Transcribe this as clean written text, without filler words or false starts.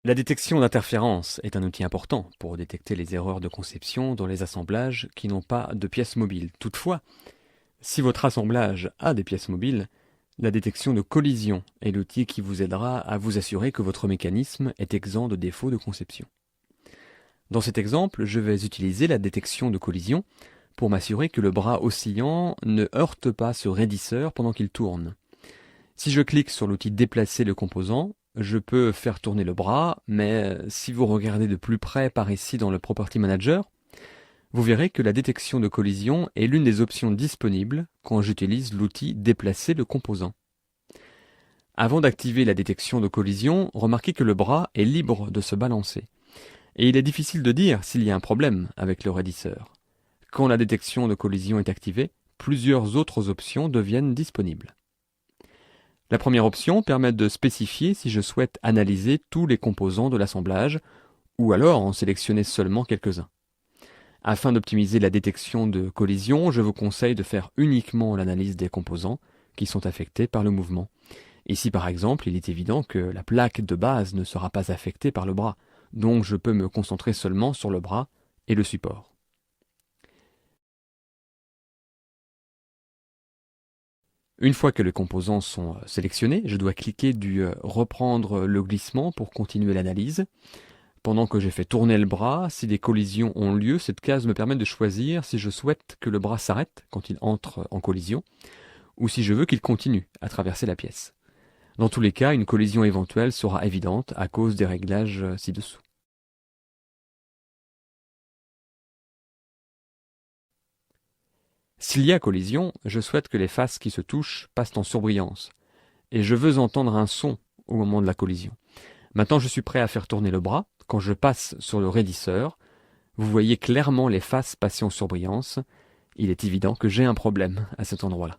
La détection d'interférences est un outil important pour détecter les erreurs de conception dans les assemblages qui n'ont pas de pièces mobiles. Toutefois, si votre assemblage a des pièces mobiles, la détection de collision est l'outil qui vous aidera à vous assurer que votre mécanisme est exempt de défauts de conception. Dans cet exemple, je vais utiliser la détection de collision pour m'assurer que le bras oscillant ne heurte pas ce raidisseur pendant qu'il tourne. Si je clique sur l'outil déplacer le composant, je peux faire tourner le bras, mais si vous regardez de plus près par ici dans le Property Manager, vous verrez que la détection de collision est l'une des options disponibles quand j'utilise l'outil déplacer le composant. Avant d'activer la détection de collision, remarquez que le bras est libre de se balancer. Et il est difficile de dire s'il y a un problème avec le raidisseur. Quand la détection de collision est activée, plusieurs autres options deviennent disponibles. La première option permet de spécifier si je souhaite analyser tous les composants de l'assemblage, ou alors en sélectionner seulement quelques-uns. Afin d'optimiser la détection de collision, je vous conseille de faire uniquement l'analyse des composants qui sont affectés par le mouvement. Ici par exemple, il est évident que la plaque de base ne sera pas affectée par le bras, donc je peux me concentrer seulement sur le bras et le support. Une fois que les composants sont sélectionnés, je dois cliquer du « Reprendre le glissement » pour continuer l'analyse. Pendant que j'ai fait tourner le bras, si des collisions ont lieu, cette case me permet de choisir si je souhaite que le bras s'arrête quand il entre en collision, ou si je veux qu'il continue à traverser la pièce. Dans tous les cas, une collision éventuelle sera évidente à cause des réglages ci-dessous. S'il y a collision, je souhaite que les faces qui se touchent passent en surbrillance, et je veux entendre un son au moment de la collision. Maintenant, je suis prêt à faire tourner le bras. Quand je passe sur le raidisseur, vous voyez clairement les faces passer en surbrillance. Il est évident que j'ai un problème à cet endroit-là.